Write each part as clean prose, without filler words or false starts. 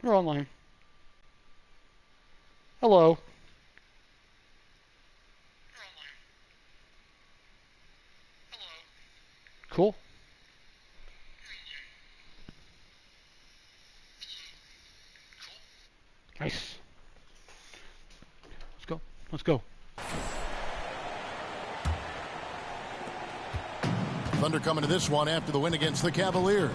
We're online. Hello. Cool. Nice. Let's go. Let's go. Thunder coming to this one after the win against the Cavaliers.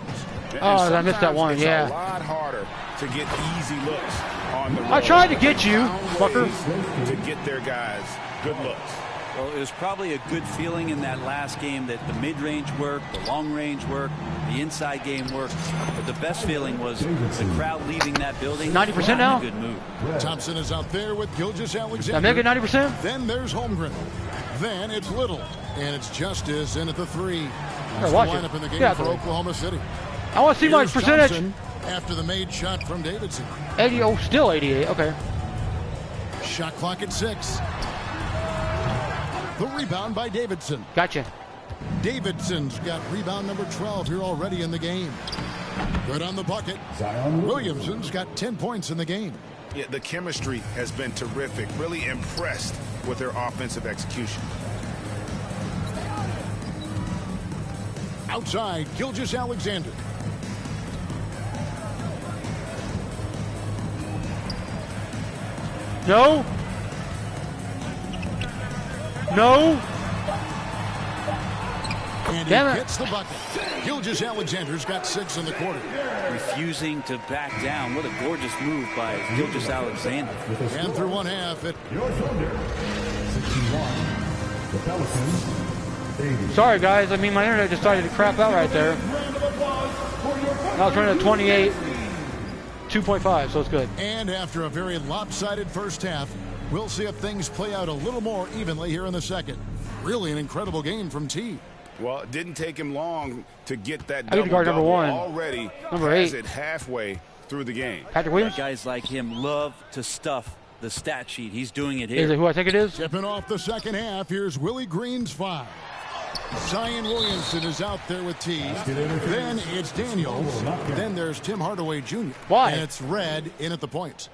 Oh, I missed that one. Yeah. It's a lot harder to get easy looks on the road. I tried to get you, fucker. To get their guys good looks. Well, it was probably a good feeling in that last game that the mid-range worked, the long-range worked, the inside game worked. But the best feeling was the crowd leaving that building. 90% now? Good move. Thompson is out there with Gilgeous-Alexander. Did I make it 90%? Then there's Holmgren. Then it's Little. And it's Justice in at the 3. That's the watch lineup in the game yeah, for Oklahoma City. I want to see my percentage. Thompson after the made shot from Davidson. 80, oh, still 88. Okay. Shot clock at 6. The rebound by Davidson. Gotcha. Davidson's got rebound number 12 here already in the game. Good on the bucket. Williamson's got 10 points in the game. Yeah, the chemistry has been terrific. Really impressed with their offensive execution. Outside, Gilgeous-Alexander. No. No. And Damn he it. hits the bucket. Gilgeous-Alexander's got 6 in the quarter. Refusing to back down. What a gorgeous move by Gilgeous-Alexander. And through one half, it. Your Thunder, 61. The Pelicans, 80. Sorry, guys. I mean, my internet decided to crap out right there. Now it's running at 28, 2.5, so it's good. And after a very lopsided first half, we'll see if things play out a little more evenly here in the second. Really an incredible game from T. Well, it didn't take him long to get that I need to guard number double-double. 1. Already Number has 8. it halfway through the game. Patrick Williams? Guys like him love to stuff the stat sheet. He's doing it Is here. it who I think it is? Tipping off the second half, here's Willie Green's 5. Zion Williamson is out there with T. Then it's Daniels. Then there's Tim Hardaway Jr. Why? And it's Red in at the point.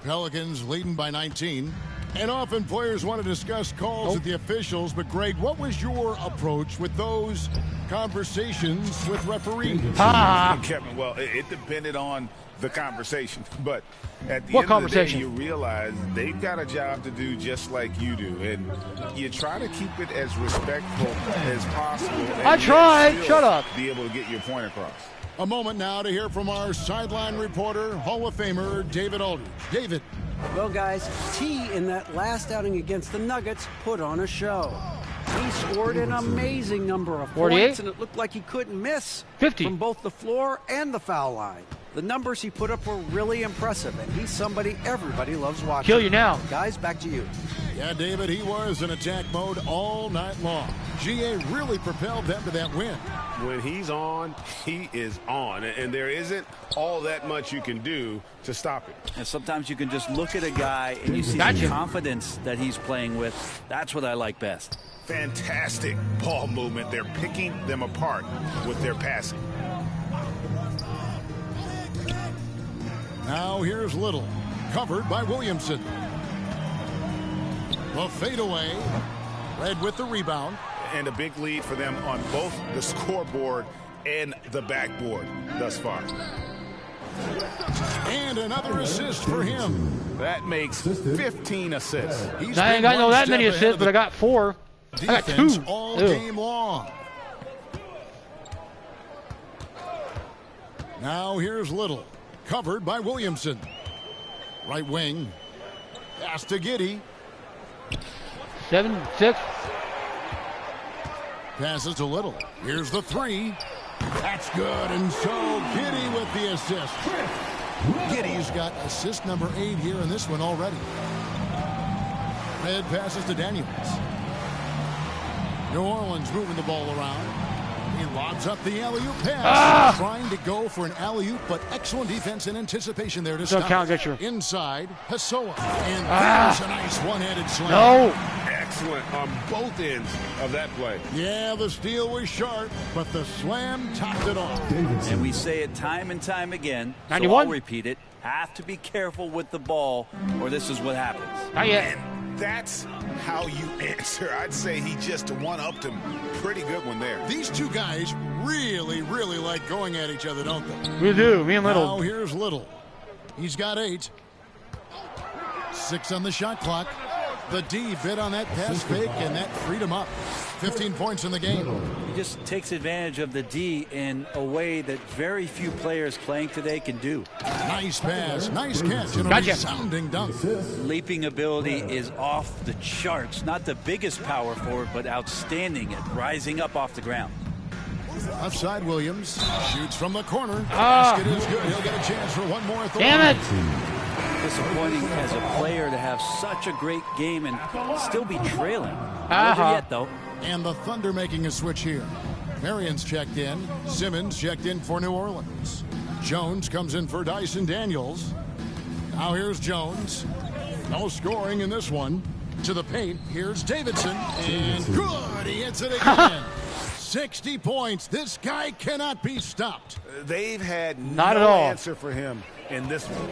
Pelicans leading by 19. And often players want to discuss calls with the officials, but Greg, what was your approach with those conversations with referees? Kevin, well, it depended on the conversation, but at the What end conversation? of the day, you realize they've got a job to do just like you do, and you try to keep it as respectful as possible. And I tried. still Shut up. Be able to get your point across. A moment now to hear from our sideline reporter, Hall of Famer David Aldridge. David. Well, guys, T in that last outing against the Nuggets put on a show. He scored an amazing number of 48? points, and it looked like he couldn't miss 50. from both the floor and the foul line. The numbers he put up were really impressive, and he's somebody everybody loves watching. Kill you now. Guys, back to you. Yeah, David, he was in attack mode all night long. GA really propelled them to that win. When he's on, he is on, and there isn't all that much you can do to stop it. And sometimes you can just look at a guy and you see Gotcha. the confidence that he's playing with. That's what I like best. Fantastic ball movement. They're picking them apart with their passing. Now here's Little, covered by Williamson. The fadeaway, Red with the rebound. And a big lead for them on both the scoreboard and the backboard thus far. And another assist for him. That makes 15 assists. He's I ain't been got no one that step many ahead assists, of but I got 4. the I got 2. defense all Ew. game long. Now here's Little, covered by Williamson. Right wing, pass to Giddey. 7, 6. Passes to Little. Here's the 3. That's good, and so Giddey with the assist. Giddey's got assist number 8 here in this one already. Red passes to Daniels. New Orleans moving the ball around. He lobs up the alley-oop pass. Trying to go for an alley-oop, but excellent defense and anticipation there to Don't stop. count, get your. Inside, Pessoa. And there's a nice one-handed slam. No. excellent on both ends of that play. Yeah, the steal was sharp, but the slam topped it off. And we say it time and time again, so 91. I'll repeat it. Have to be careful with the ball, or this is what happens. Not yet. And that's how you answer. I'd say he just one-upped him. Pretty good one there. These two guys really, really like going at each other, don't they? We do. Me and Little. Now here's Little. He's got 8. 6 on the shot clock. The D bit on that pass fake, and that freed him up. 15 points in the game. He just takes advantage of the D in a way that very few players playing today can do. Nice pass, nice catch, and a Gotcha. resounding dunk. Leaping ability is off the charts. Not the biggest power forward, but outstanding at rising up off the ground. Offside Williams shoots from the corner. Ah. Basket is good. He'll get a chance for one more. Damn it. Disappointing as a player to have such a great game and still be trailing. Not over yet, though. And the Thunder making a switch here. Marion's checked in. Simmons checked in for New Orleans. Jones comes in for Dyson Daniels. Now here's Jones. No scoring in this one. To the paint. Here's Davidson. And good. He hits it again. 60 points. This guy cannot be stopped. They've had Not no at all. answer for him in this one.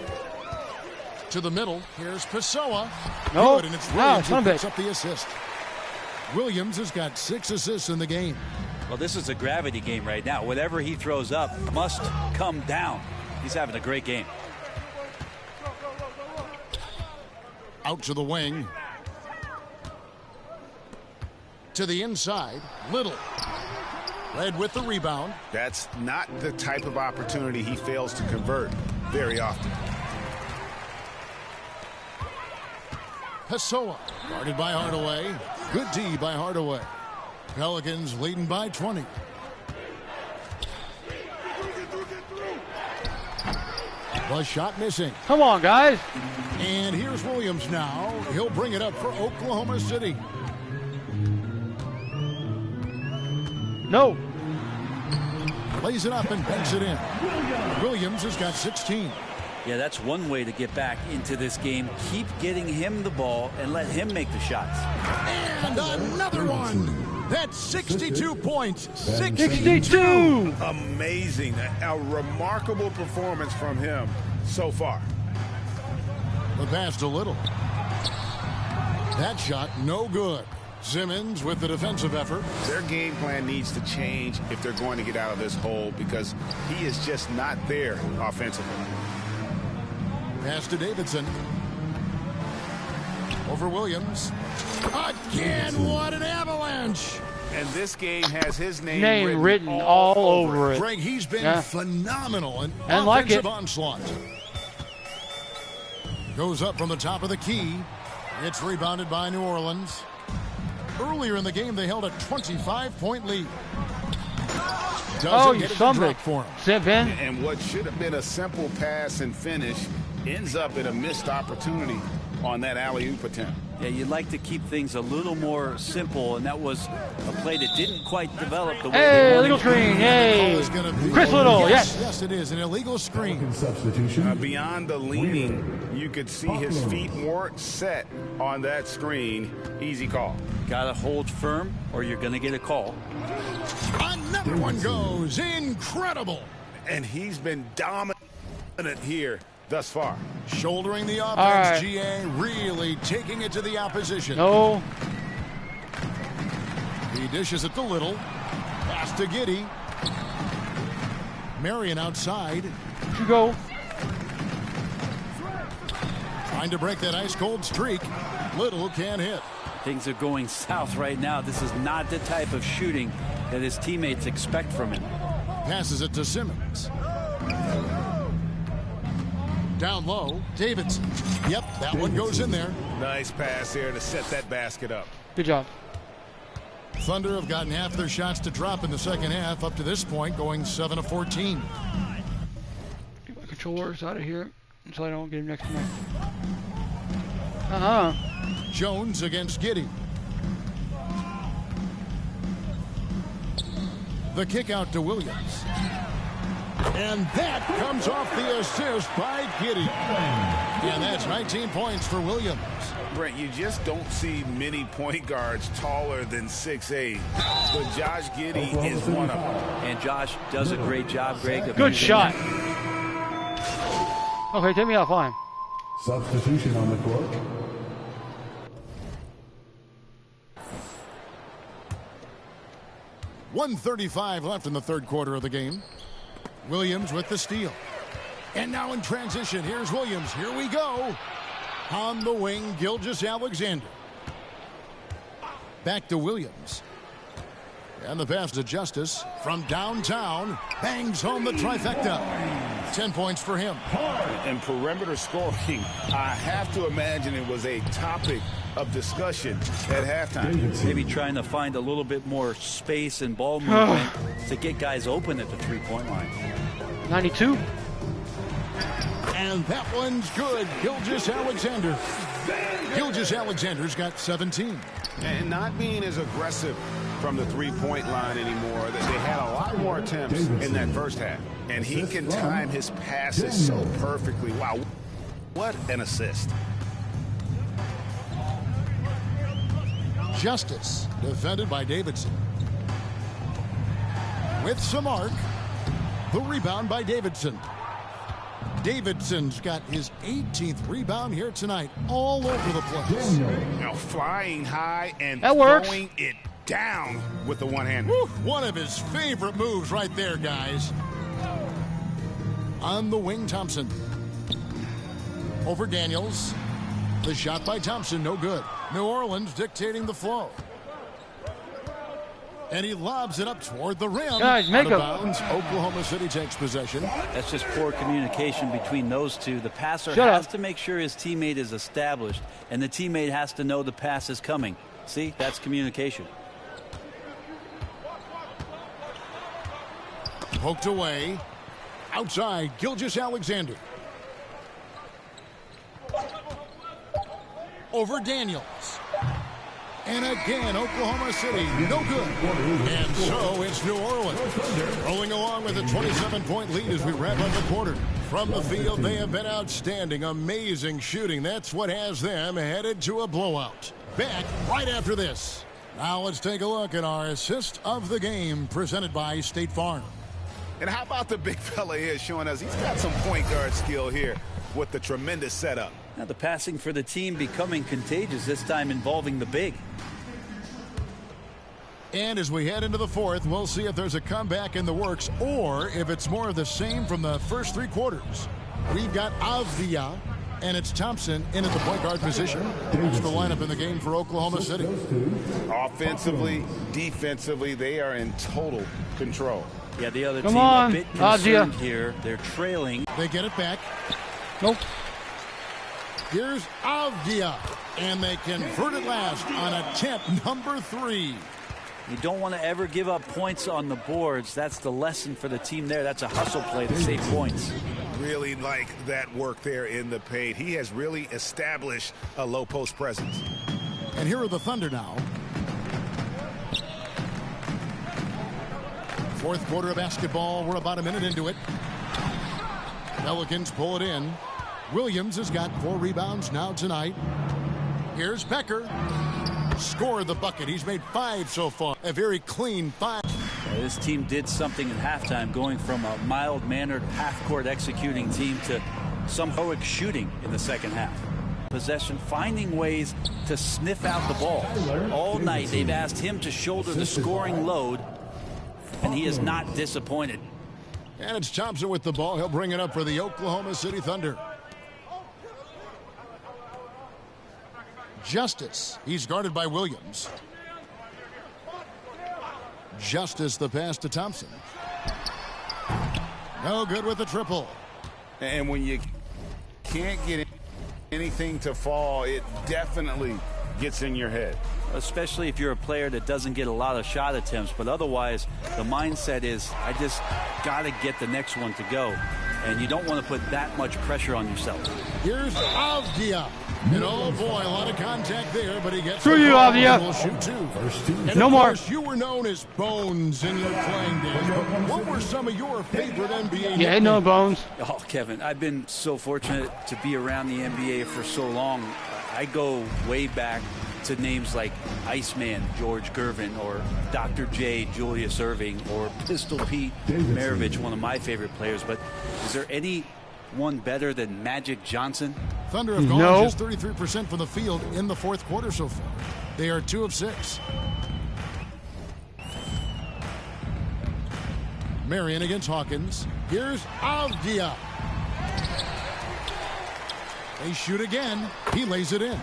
To the middle. Here's Pessoa. No. Good, and it's No, Williams son who of a picks up the assist. Williams has got 6 assists in the game. Well, this is a gravity game right now. Whatever he throws up must come down. He's having a great game. Out to the wing. To the inside. Little. Led with the rebound. That's not the type of opportunity he fails to convert very often. Pessoa. Guarded by Hardaway. Good D by Hardaway. Pelicans leading by 20. The shot missing. Come on, guys. And here's Williams now. He'll bring it up for Oklahoma City. No. Lays it up and banks it in. Williams has got 16. Yeah, that's one way to get back into this game. Keep getting him the ball and let him make the shots. And another one. That's 62 points. 62. Amazing. A remarkable performance from him so far. The pass to Little. That shot no good. Simmons with the defensive effort. Their game plan needs to change if they're going to get out of this hole because he is just not there offensively. Pass to Davidson. Over Williams. Again, what an avalanche. And this game has his name Written all over it. Greg, he's been phenomenal in And like offensive it. onslaught. Goes up from the top of the key. It's rebounded by New Orleans. Earlier in the game, they held a 25-point lead. Oh, you get it to son of a drop for him. Zip in. And what should have been a simple pass and finish ends up in a missed opportunity on that alley-oop attempt. Yeah, you'd like to keep things a little more simple, and that was a play that didn't quite develop the way they Hey, wanted. illegal screen. Yay. It's gonna be- Chris Little, yes. Yes, it is an illegal screen. Substitution. Beyond the leaning, you could see his feet weren't set on that screen. Easy call. Got to hold firm, or you're going to get a call. Another one goes. Incredible. And he's been dominant here thus far. Shouldering the offense, right. GA really taking it to the opposition. No. He dishes it to Little. Pass to Giddey. Marion outside. You go. Trying to break that ice-cold streak. Little can't hit. Things are going south right now. This is not the type of shooting that his teammates expect from him. Passes it to Simmons. Down low, Davidson. Yep, that one goes in there. Nice pass here to set that basket up. Good job. Thunder have gotten half their shots to drop in the second half. Up to this point, going 7 of 14. Get my controllers out of here so I don't get him next to me. Jones against Giddey. The kick out to Williams. And that comes off the assist by Giddey. And that's 19 points for Williams. Brent, you just don't see many point guards taller than 6'8", but Josh Giddey is one of them. And Josh does a great job, Greg. Good shot. Okay, take me out, fine. Substitution on the court. .135 left in the third quarter of the game. Williams with the steal. And now in transition, here's Williams. Here we go. On the wing, Gilgeous-Alexander. Back to Williams. And the pass to Justice from downtown. Bangs home the trifecta. 10 points for him. And perimeter scoring, I have to imagine it was a topic of discussion at halftime. Maybe trying to find a little bit more space and ball movement to get guys open at the three-point line. 92. And that one's good. Gilgeous-Alexander. Gilgeous-Alexander's got 17. And not being as aggressive from the three-point line anymore. They had a lot more attempts in that first half. And he can time his passes so perfectly. Wow, what an assist. Justice, defended by Davidson. With some arc. The rebound by Davidson. Davidson's got his 18th rebound here tonight, all over the place. Now flying high and that works. Throwing it down with the one-hander. One of his favorite moves right there, guys. On the wing, Thompson. Over Daniels. The shot by Thompson, no good. New Orleans dictating the flow. And he lobs it up toward the rim. Guys, make out of a bounds. Oklahoma City takes possession. That's just poor communication between those two. The passer Shut has up. to make sure his teammate is established, and the teammate has to know the pass is coming. See, that's communication. Poked away. Outside, Gilgeous-Alexander. Over Daniels. And again, Oklahoma City, no good. And so it's New Orleans rolling along with a 27-point lead as we wrap up the quarter. From the field, they have been outstanding. Amazing shooting. That's what has them headed to a blowout. Back right after this. Now let's take a look at our assist of the game presented by State Farm. And how about the big fella here showing us he's got some point guard skill here with the tremendous setup. Now the passing for the team becoming contagious, this time involving the big. And as we head into the fourth, we'll see if there's a comeback in the works or if it's more of the same from the first three quarters. We've got Avdia, and it's Thompson in at the point guard position. That's the lineup in the game for Oklahoma City. Offensively, defensively, they are in total control. Yeah, the other Come team on, a bit concerned Avdia. here. They're trailing. They get it back. Nope. Here's Avdia, and they convert it last on attempt number 3. You don't want to ever give up points on the boards. That's the lesson for the team there. That's a hustle play to save points. Really like that work there in the paint. He has really established a low post presence. And here are the Thunder now. Fourth quarter of basketball. We're about a minute into it. Pelicans pull it in. Williams has got 4 rebounds now tonight. Here's Becker. Scored the bucket. He's made 5 so far. A very clean 5. This team did something at halftime, going from a mild-mannered half-court executing team to some heroic shooting in the second half. Possession, finding ways to sniff out the ball. All night they've asked him to shoulder the scoring load, and he is not disappointed. And it's Thompson with the ball. He'll bring it up for the Oklahoma City Thunder. Justice. He's guarded by Williams. Justice the pass to Thompson. No good with the triple. And when you can't get anything to fall, it definitely gets in your head. Especially if you're a player that doesn't get a lot of shot attempts, but otherwise the mindset is, I just got to get the next one to go. And you don't want to put that much pressure on yourself. Here's Avdia. And oh boy, a lot of contact there, but he gets Screw you, Avdia. We'll shoot two. And No of more. course, you were known as Bones in your playing days. But what were some of your favorite NBA? Yeah, no bones. Oh, Kevin, I've been so fortunate to be around the NBA for so long. I go way back to names like Iceman, George Gervin, or Dr. J, Julius Erving, or Pistol Pete Maravich, one of my favorite players. But is there any one better than Magic Johnson? Thunder have gone No. just 33% from the field in the fourth quarter so far. They are 2 of 6. Marion against Hawkins. Here's Avdia. They shoot again. He lays it in.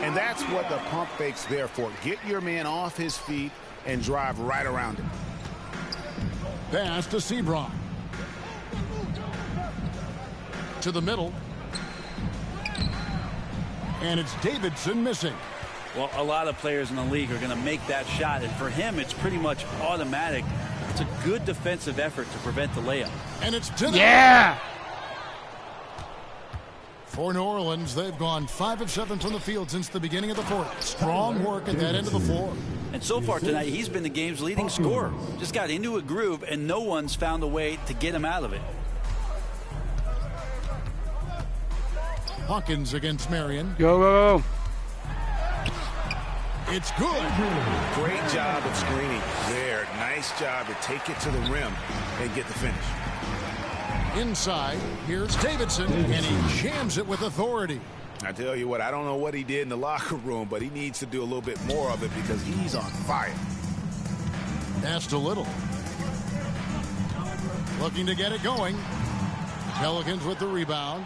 And that's what the pump fake's there for. Get your man off his feet and drive right around him. Pass to Sebron. To the middle. And it's Davidson missing. Well, a lot of players in the league are going to make that shot, and for him, it's pretty much automatic. It's a good defensive effort to prevent the layup. And it's to the Yeah. For New Orleans, they've gone 5 of 7 from the field since the beginning of the fourth. Strong work at that end of the floor. And so far tonight, he's been the game's leading scorer. Just got into a groove, and no one's found a way to get him out of it. Hawkins against Marion. Go, go, go. It's good. Great job of screening there. Nice job to take it to the rim and get the finish. Inside, here's Davidson, and he jams it with authority. I tell you what, I don't know what he did in the locker room, but he needs to do a little bit more of it because he's on fire. Pass to Little. Looking to get it going. Pelicans with the rebound.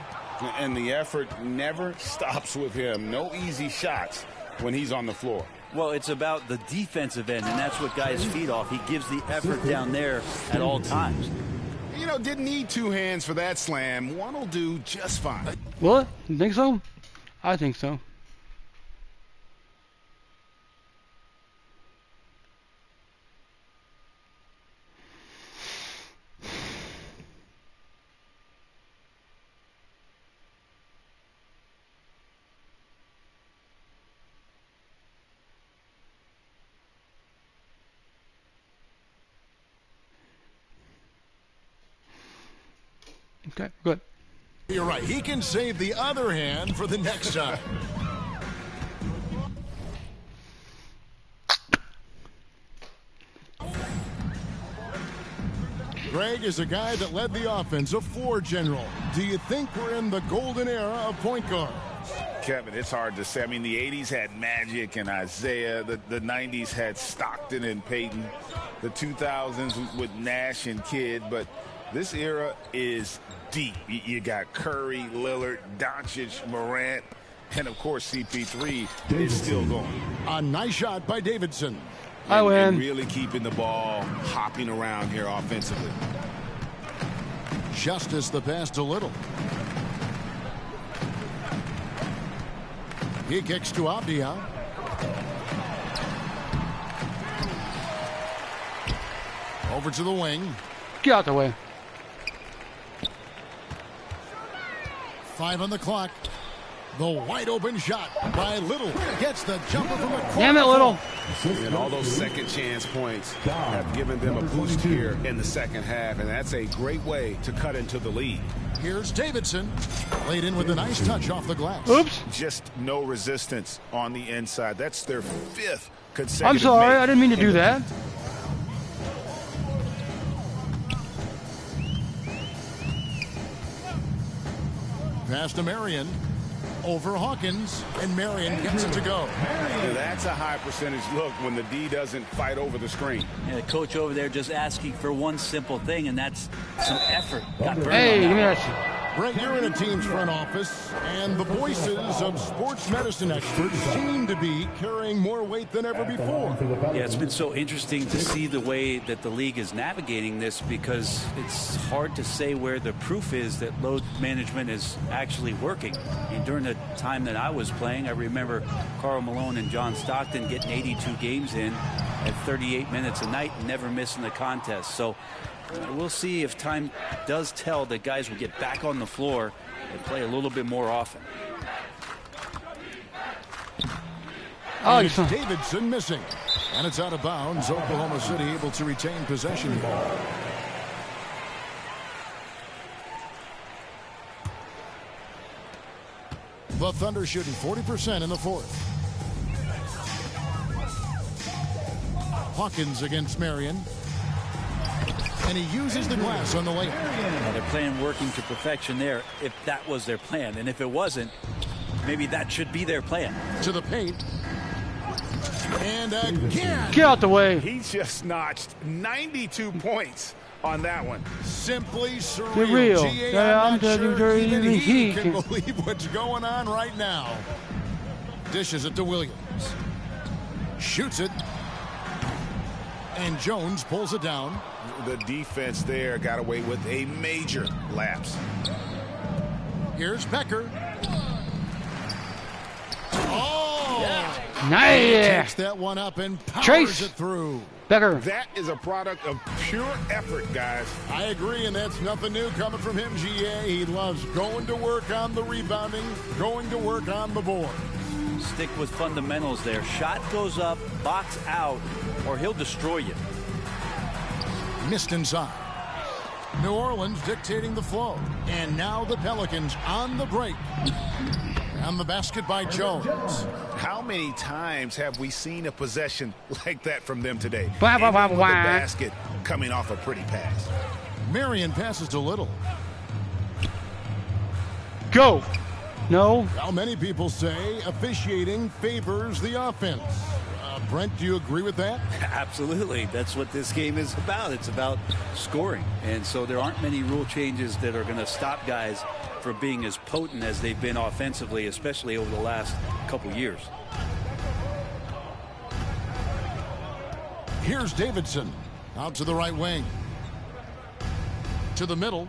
And the effort never stops with him. No easy shots when he's on the floor. Well, it's about the defensive end, and that's what guys feed off. He gives the effort down there at all times. You know, didn't need 2 hands for that slam. One will do just fine. Will it? You think so? I think so. Okay, good. You're right. He can save the other hand for the next time. Greg is a guy that led the offense, a floor general. Do you think we're in the golden era of point guards? Kevin, it's hard to say. I mean, the 80s had Magic and Isaiah. The 90s had Stockton and Peyton. The 2000s with Nash and Kidd. But this era is deep. You got Curry, Lillard, Doncic, Morant, and, of course, CP3 is still going. A nice shot by Davidson. I win. And really keeping the ball hopping around here offensively. Justice the pass to Little. He kicks to Avdia. Over to the wing. Get out the way. 5 on the clock. The wide open shot by Little. Gets the jumper from a corner. Damn it, Little. And all those second chance points have given them a boost here in the second half, and that's a great way to cut into the lead. Here's Davidson. Laid in with a nice touch off the glass. Oops. Just no resistance on the inside. That's their 5th consecutive. I'm sorry. make I didn't mean to in do the that. Pass to Marion. Over Hawkins, and Marion gets it to go. And that's a high percentage look when the D doesn't fight over the screen. And the coach over there just asking for one simple thing, and that's some effort. Got burned Hey, on give me that. that. Brent, you're in a team's front office, and the voices of sports medicine experts seem to be carrying more weight than ever before. Yeah, it's been so interesting to see the way that the league is navigating this, because it's hard to say where the proof is that load management is actually working. And during the time that I was playing, I remember Karl Malone and John Stockton getting 82 games in at 38 minutes a night and never missing a contest. So we'll see if time does tell that guys will get back on the floor and play a little bit more often. Oh, And it's Davidson missing. And it's out of bounds. Oklahoma City able to retain possession ball. The Thunder shooting 40% in the fourth. Hawkins against Marion. And he uses the glass on the layup. Now they're playing working to perfection there if that was their plan. And if it wasn't, maybe that should be their plan. To the paint. And again. Get out the way. He just notched 92 points on that one. Simply surreal. Get real. GA, Yeah, I'm I'm not sure telling you, even he can can- believe what's going on right now. Dishes it to Williams. Shoots it. And Jones pulls it down. The defense there got away with a major lapse. Here's Becker. Oh! Yeah. Nice. Takes that one up and powers Trace. it through. Becker. That is a product of pure effort, guys. I agree, and that's nothing new coming from him, GA. He loves going to work on the rebounding, going to work on the board. Stick with fundamentals there. Shot goes up, box out, or he'll destroy you. Missed inside. New Orleans dictating the flow. And now the Pelicans on the break. And the basket by Jones. How many times have we seen a possession like that from them today? Wah, wah, wah, Even with wah. the basket coming off a pretty pass. Marion passes to Little. Go. No. How many people say officiating favors the offense? Brent, do you agree with that? Absolutely. That's what this game is about. It's about scoring. And so there aren't many rule changes that are going to stop guys from being as potent as they've been offensively, especially over the last couple years. Here's Davidson out to the right wing. To the middle.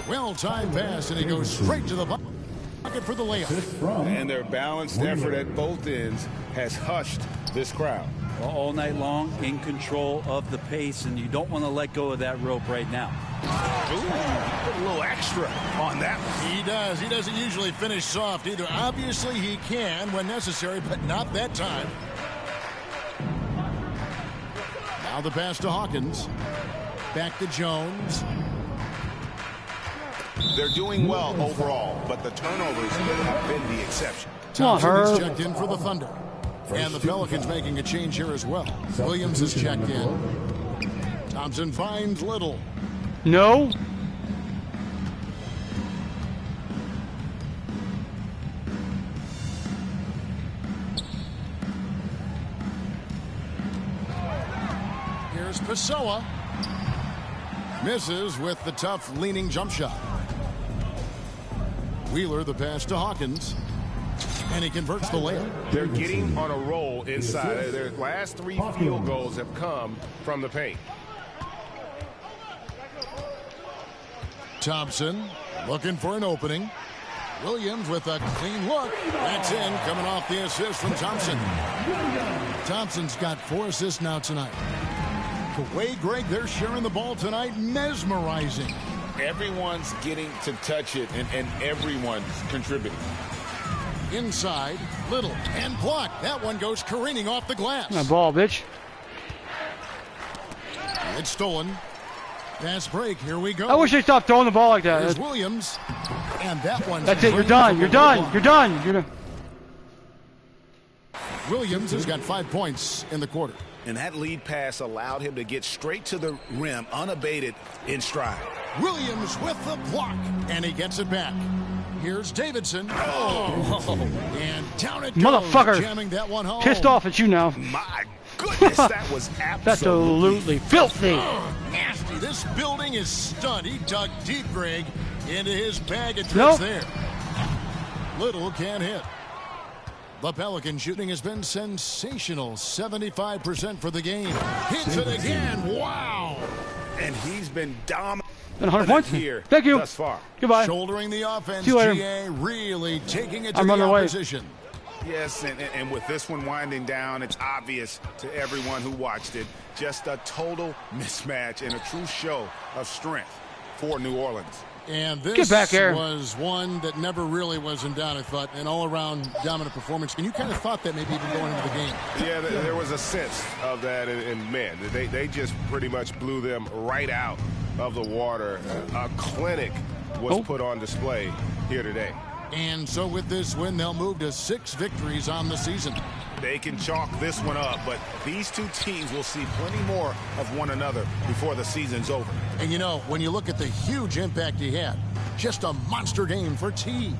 Well-timed pass, and he goes straight to the bucket for the layup. And their balanced effort at both ends has hushed this crowd. All night long, in control of the pace, and you don't want to let go of that rope right now. Ooh, he put a little extra on that one. He does. He doesn't usually finish soft either. Obviously, he can when necessary, but not that time. Now the pass to Hawkins. Back to Jones. They're doing well overall, but the turnovers have been the exception. Come on, Thompson is Herb. checked in for the Thunder. And the Pelicans making a change here as well. Williams is checked in. Thompson finds Little. No. Here's Pessoa. Misses with the tough leaning jump shot. Wheeler the pass to Hawkins. And he converts the layup. They're getting on a roll inside. Their last 3 field goals have come from the paint. Thompson looking for an opening. Williams with a clean look. That's in, coming off the assist from Thompson. Thompson's got 4 assists now tonight. The way, Greg, they're sharing the ball tonight, mesmerizing. Everyone's getting to touch it, and everyone's contributing. Inside, Little, and blocked. That one goes careening off the glass. My ball, bitch. It's stolen. Fast break. Here we go. I wish they stopped throwing the ball like There's that. Williams. And that one's That's it. You're drained done. from You're the low done. block. You're done. You're done. Williams has got 5 points in the quarter. And that lead pass allowed him to get straight to the rim, unabated in stride. Williams with the block. And he gets it back. Here's Davidson. Oh. And down it goes. Motherfucker. Jamming that one home. Pissed off at you now. My goodness, that was absolutely Absolutely filthy. Nasty. This building is stunned. He dug deep, Greg, into his bag of tricks Nope. there. Little can't hit. The Pelican shooting has been sensational. 75% for the game. Hits it again. Wow. And he's been dominant And 100 points. here Thank you. thus far. Goodbye. Shouldering the offense, See you later. GA really taking it to I'm the running away. opposition. Yes, and with this one winding down, it's obvious to everyone who watched it. Just a total mismatch and a true show of strength for New Orleans. And this Get back here. was one that never really was in doubt, I thought, an all-around dominant performance. And you kind of thought that maybe even going into the game. Yeah, there was a sense of that, and man, they just pretty much blew them right out of the water. A clinic was put on display here today. And so with this win, they'll move to 6 victories on the season. They can chalk this one up, but these two teams will see plenty more of one another before the season's over. And you know, when you look at the huge impact he had, just a monster game for T.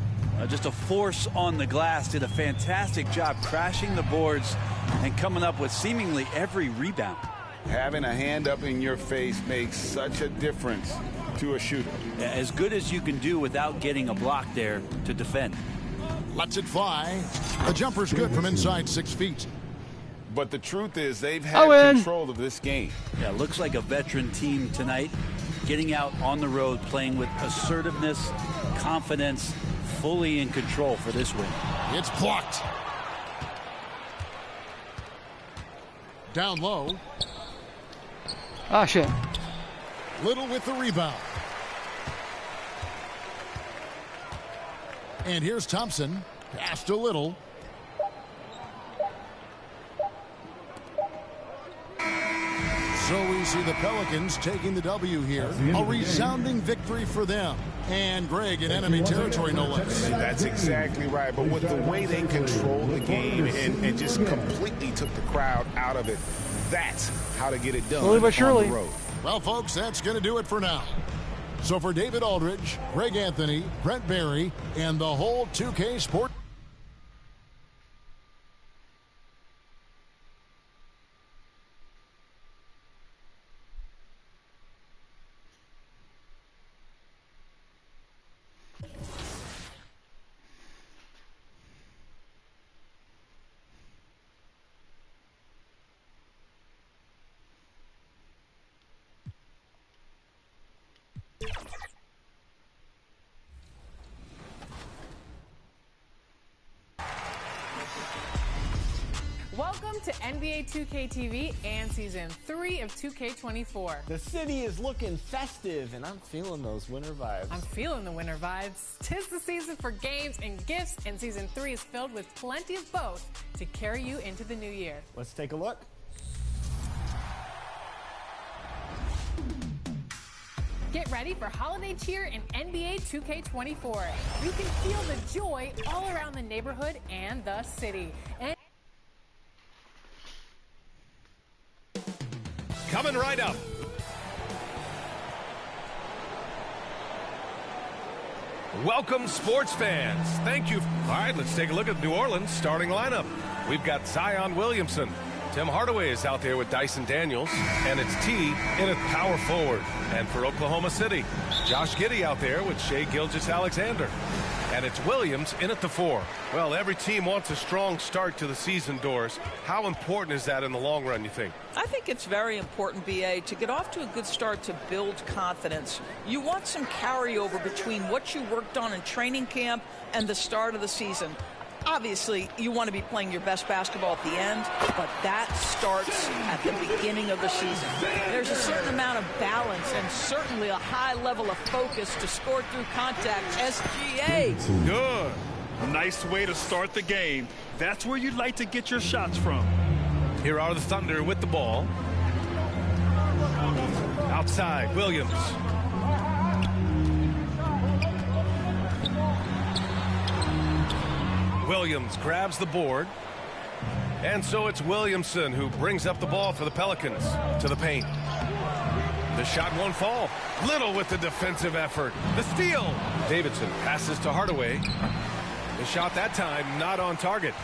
Just a force on the glass. Did a fantastic job crashing the boards and coming up with seemingly every rebound. Having a hand up in your face makes such a difference to a shooter. As good as you can do without getting a block there to defend. Lets it fly. The jumper's good from inside 6 feet. But the truth is they've had control of this game. Yeah, looks like a veteran team tonight. Getting out on the road, playing with assertiveness, confidence, fully in control for this win. It's blocked. Down low. Ah, shit. Little with the rebound. And here's Thompson. Passed a Little. So we see the Pelicans taking the W here. A resounding victory for them. And Greg in enemy territory, no less. That's exactly right. But with the way they controlled the game and just completely took the crowd out of it, that's how to get it done. Slowly but surely. On the road. Well, folks, that's going to do it for now. So for David Aldridge, Greg Anthony, Brent Barry, and the whole 2K Sport. Welcome to NBA2K24 and Season 3 of 2K24. The city is looking festive, and I'm feeling those winter vibes. I'm feeling the winter vibes. 'Tis the season for games and gifts, and Season 3 is filled with plenty of both to carry you into the new year. Let's take a look. Get ready for holiday cheer in NBA 2K24. You can feel the joy all around the neighborhood and the city. And coming right up. Welcome, sports fans. Thank you. All right, let's take a look at New Orleans' starting lineup. We've got Zion Williamson. Tim Hardaway is out there with Dyson Daniels, and it's T in at power forward. And for Oklahoma City, Josh Giddey out there with Shai Gilgeous-Alexander. And it's Williams in at the 4. Well, every team wants a strong start to the season, Doris. How important is that in the long run, you think? I think it's very important, B.A., to get off to a good start to build confidence. You want some carryover between what you worked on in training camp and the start of the season. Obviously, you want to be playing your best basketball at the end, but that starts at the beginning of the season. There's a certain amount of balance and certainly a high level of focus to score through contact. SGA. Good. Nice way to start the game. That's where you'd like to get your shots from. Here are the Thunder with the ball. Outside, Williams. Williams grabs the board. And so it's Williamson who brings up the ball for the Pelicans to the paint. The shot won't fall. Little with the defensive effort. The steal. Davidson passes to Hardaway. The shot that time not on target.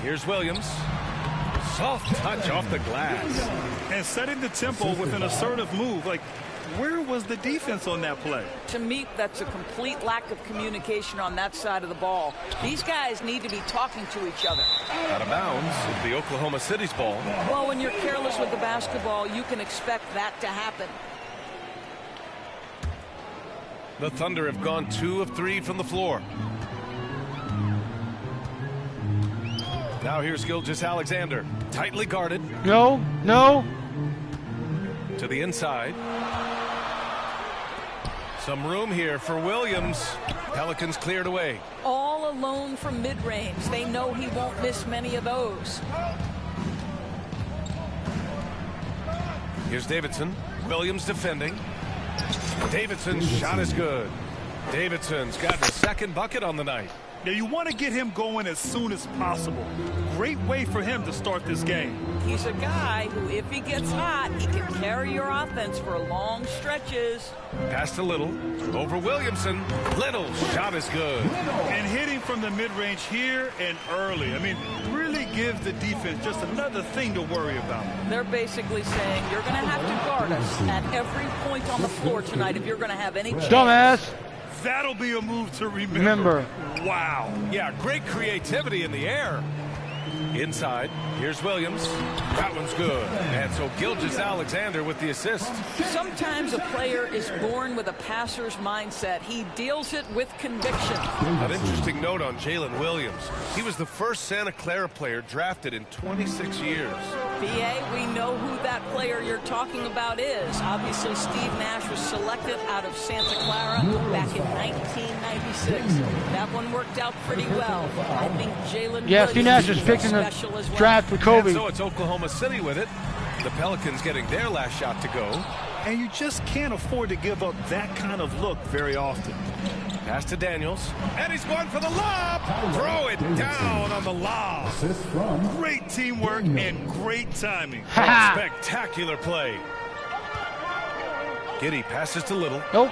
Here's Williams. Soft touch off the glass. And setting the tempo with an assertive move. Like, where was the defense on that play? To me, that's a complete lack of communication on that side of the ball. These guys need to be talking to each other. Out of bounds is the Oklahoma City's ball. Well, when you're careless with the basketball, you can expect that to happen. The Thunder have gone 2 of 3 from the floor. Now here's Gilgeous-Alexander. Tightly guarded. No. To the inside. Some room here for Williams. Pelicans cleared away. All alone from mid-range. They know he won't miss many of those. Here's Davidson. Williams defending. Davidson's shot is good. Davidson's got the second bucket on the night. Now, you want to get him going as soon as possible. Great way for him to start this game. He's a guy who, if he gets hot, he can carry your offense for long stretches. Pass to Little. Over Williamson. Little's shot is good. And hitting from the mid-range here and early. I mean, really gives the defense just another thing to worry about. They're basically saying you're going to have to guard us at every point on the floor tonight if you're going to have any chance. Dumbass. That'll be a move to remember. Wow. Yeah, great creativity in the air. Inside, here's Williams. That one's good. And so Gilgeous-Alexander with the assist. Sometimes a player is born with a passer's mindset. He deals it with conviction. An interesting note on Jalen Williams. He was the first Santa Clara player drafted in 26 years. B.A., we know who that player you're talking about is. Obviously, Steve Nash was selected out of Santa Clara back in 1996. That one worked out pretty well. I think Jalen Williams... Yeah, Steve Nash was picked in the draft for Kobe. And so it's Oklahoma City with it. The Pelicans getting their last shot to go. And you just can't afford to give up that kind of look very often. Pass to Daniels. And he's going for the lob. Throw it down on the lob. Great teamwork and great timing. Spectacular play. Giddey passes to Little. Nope.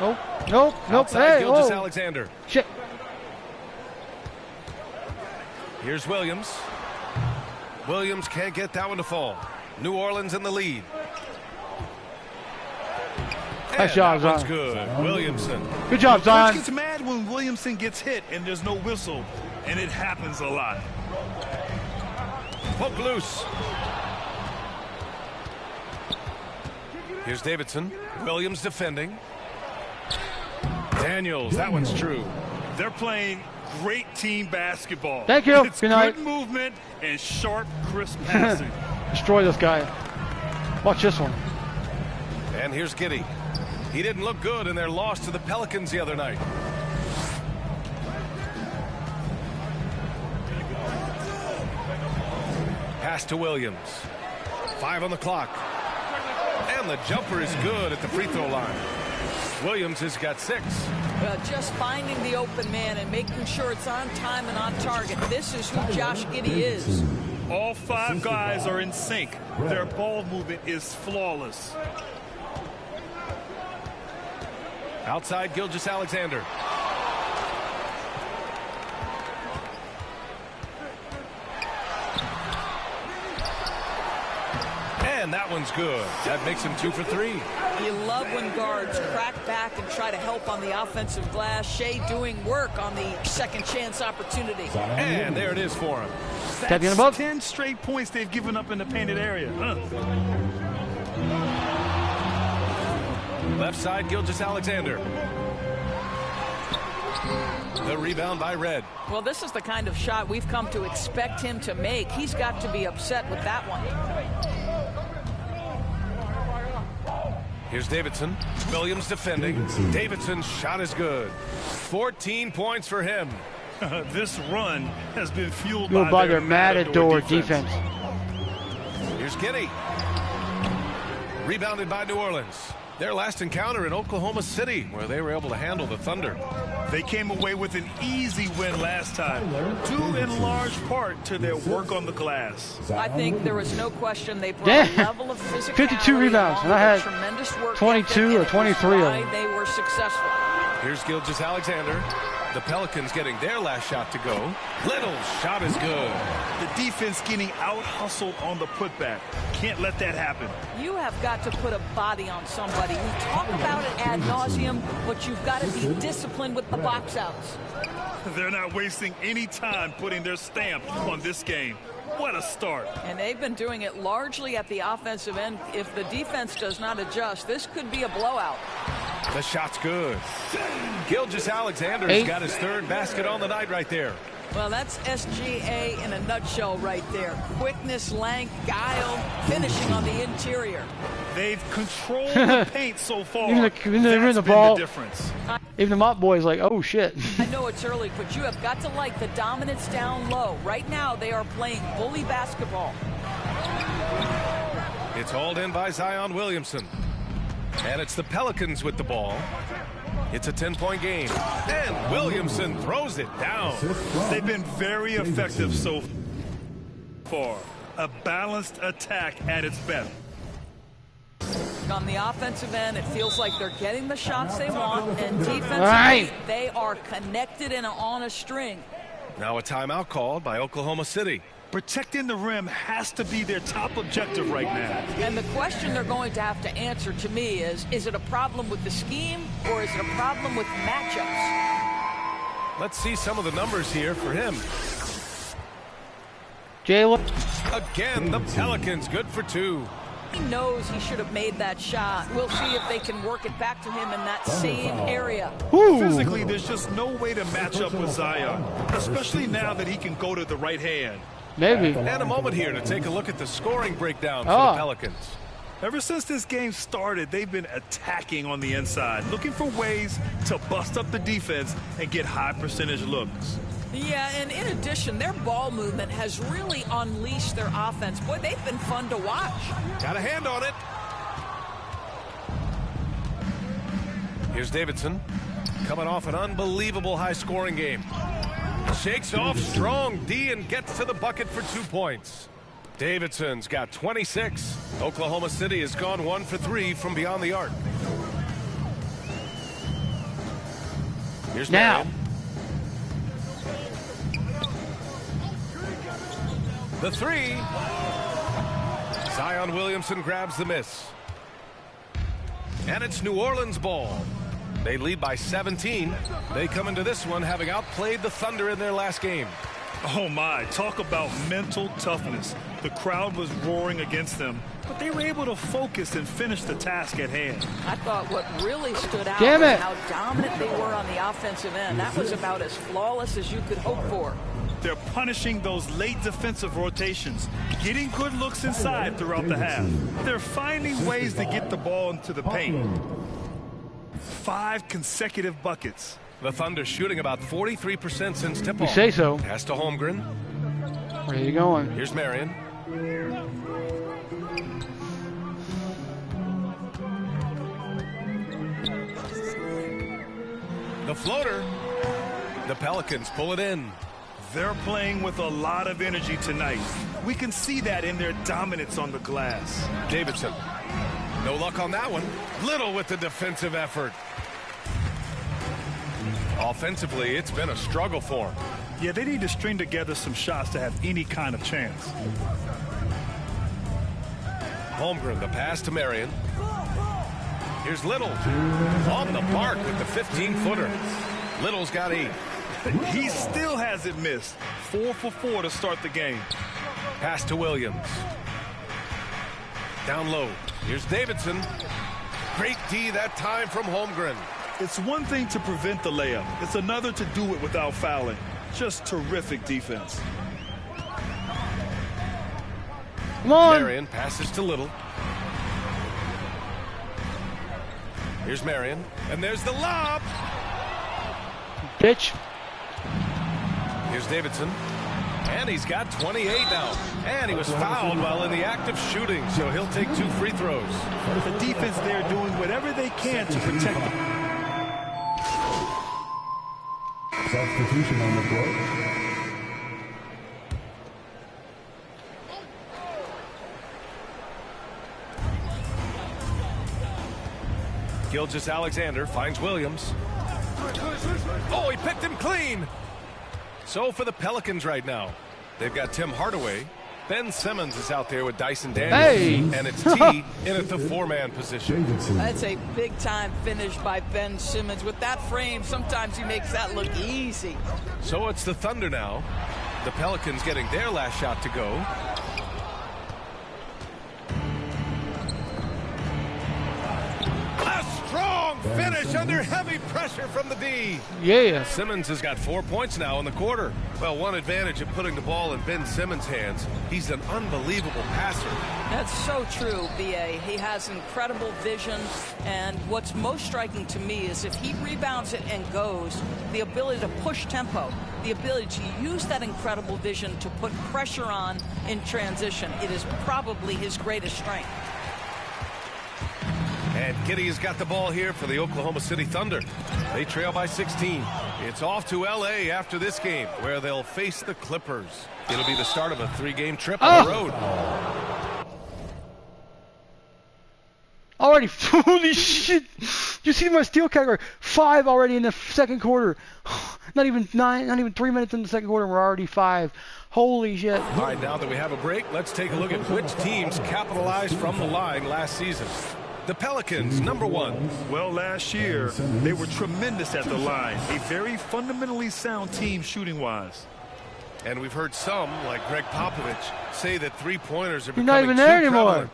Nope. Nope. Nope. Outside Hey, Gilgeous-Alexander. Shit. Here's Williams. Williams can't get that one to fall. New Orleans in the lead. Nice job, that one's Zion. good. Williamson. Good job, Coach Zion. gets mad when Williamson gets hit and there's no whistle, and it happens a lot. Poke loose. Here's Davidson. Williams defending. Daniels, that one's true. They're playing great team basketball. Thank you. It's Good night. good movement and sharp, crisp passing. Destroy this guy. Watch this one. And here's Giddey. He didn't look good in their loss to the Pelicans the other night. Pass to Williams. 5 on the clock. And the jumper is good at the free throw line. Williams has got 6. Just finding the open man and making sure it's on time and on target. This is who Josh Giddey is. All 5 guys are in sync. Their ball movement is flawless. Outside Gilgeous-Alexander. And that one's good. That makes him 2 for 3. You love when guards crack back and try to help on the offensive glass. Shea doing work on the second chance opportunity. And there it is for him. That's 10 straight points they've given up in the painted area. Left side, Gilgeous-Alexander. The rebound by Red. Well, this is the kind of shot we've come to expect him to make. He's got to be upset with that one. Here's Davidson. Williams defending. Davidson's shot is good. 14 points for him. This run has been fueled by their Matador defense. Here's Giddey. Rebounded by New Orleans. Their last encounter in Oklahoma City, where they were able to handle the Thunder. They came away with an easy win last time, due in large part to their work on the glass. I think there was no question they brought a level of physicality. 52 rebounds, and I had tremendous work 22 or 23 of them. They were successful. Here's Gilgeous-Alexander. The Pelicans getting their last shot to go. Little's shot is good. The defense getting out-hustled on the putback. Can't let that happen. You have got to put a body on somebody. We talk about it ad nauseum, but you've got to be disciplined with the box outs. They're not wasting any time putting their stamp on this game. What a start. And they've been doing it largely at the offensive end. If the defense does not adjust, this could be a blowout. The shot's good. Gilgeous-Alexander's got his 3rd basket on the night right there. Well, that's SGA in a nutshell right there. Quickness, length, guile, finishing on the interior. They've controlled the paint so far. Even That's the been ball. the difference. Even the mop boy's like, oh shit. I know it's early, but you have got to like the dominance down low. Right now, they are playing bully basketball. It's hauled in by Zion Williamson. And it's the Pelicans with the ball. It's a 10-point game. And Williamson throws it down. They've been very effective so far. A balanced attack at its best. On the offensive end, it feels like they're getting the shots they want, and defensively, they are connected and on a string. Now a timeout called by Oklahoma City. Protecting the rim has to be their top objective right now. And the question they're going to have to answer to me is it a problem with the scheme or is it a problem with matchups? Let's see some of the numbers here for him. Jalen. Again, the Pelicans good for 2. He knows he should have made that shot. We'll see if they can work it back to him in that same area. Ooh. Physically, there's just no way to match up with Zion, especially now that he can go to the right hand. Maybe. And a moment here to take a look at the scoring breakdown for the Pelicans. Ever since this game started, they've been attacking on the inside, looking for ways to bust up the defense and get high percentage looks. Yeah, and in addition, their ball movement has really unleashed their offense. Boy, they've been fun to watch. Got a hand on it. Here's Davidson, coming off an unbelievable high-scoring game. Shakes off strong D and gets to the bucket for 2 points. Davidson's got 26. Oklahoma City has gone 1 for 3 from beyond the arc. Here's now. Marion. The 3. Zion Williamson grabs the miss. And it's New Orleans ball. They lead by 17. They come into this one having outplayed the Thunder in their last game. Oh my, talk about mental toughness. The crowd was roaring against them, but they were able to focus and finish the task at hand. I thought what really stood out was how dominant they were on the offensive end. That was about as flawless as you could hope for. They're punishing those late defensive rotations, getting good looks inside throughout the half. They're finding ways to get the ball into the paint. 5 consecutive buckets. The Thunder shooting about 43% since tip-off. You say so. Pass to Holmgren. Where are you going? Here's Marion. The floater. The Pelicans pull it in. They're playing with a lot of energy tonight. We can see that in their dominance on the glass. Davidson. No luck on that one. Little with the defensive effort. Offensively, it's been a struggle for him. Yeah, they need to string together some shots to have any kind of chance. Holmgren, the pass to Marion. Here's Little. On the mark with the 15-footer. Little's got 8. He still hasn't missed. 4 for 4 to start the game. Pass to Williams. Down low. Here's Davidson. Great D that time from Holmgren. It's one thing to prevent the layup. It's another to do it without fouling. Just terrific defense. Come on. Marion passes to Little. Here's Marion. And there's the lob. Pitch. Here's Davidson. And he's got 28 now. And he was fouled while in the act of shooting, so he'll take 2 free throws. The defense there doing whatever they can to protect them. Substitution on the court. Gilgeous-Alexander finds Williams. Oh, he picked him clean. So for the Pelicans right now, they've got Tim Hardaway. Ben Simmons is out there with Dyson Daniels. Hey. And it's T in at the 4-man position. That's a big-time finish by Ben Simmons. With that frame, sometimes he makes that look easy. So it's the Thunder now. The Pelicans getting their last shot to go. A strong finish under heavy pressure from the D. Yeah. Simmons has got 4 points now in the quarter. Well, one advantage of putting the ball in Ben Simmons' hands, he's an unbelievable passer. That's so true, B.A. He has incredible vision, and what's most striking to me is if he rebounds it and goes, the ability to push tempo, the ability to use that incredible vision to put pressure on in transition. It is probably his greatest strength. And Giddey has got the ball here for the Oklahoma City Thunder. They trail by 16. It's off to L.A. after this game, where they'll face the Clippers. It'll be the start of a 3-game trip on the road. Already, holy shit! You see my steal category? 5 already in the second quarter. Not even 3 minutes in the second quarter, we're already 5. Holy shit. All right, now that we have a break, let's take a look at which teams capitalized from the line last season. The Pelicans, number 1. Well, last year, they were tremendous at the line. A very fundamentally sound team shooting-wise. And we've heard some, like Greg Popovich, say that three-pointers are You're becoming not even too there anymore. prevalent.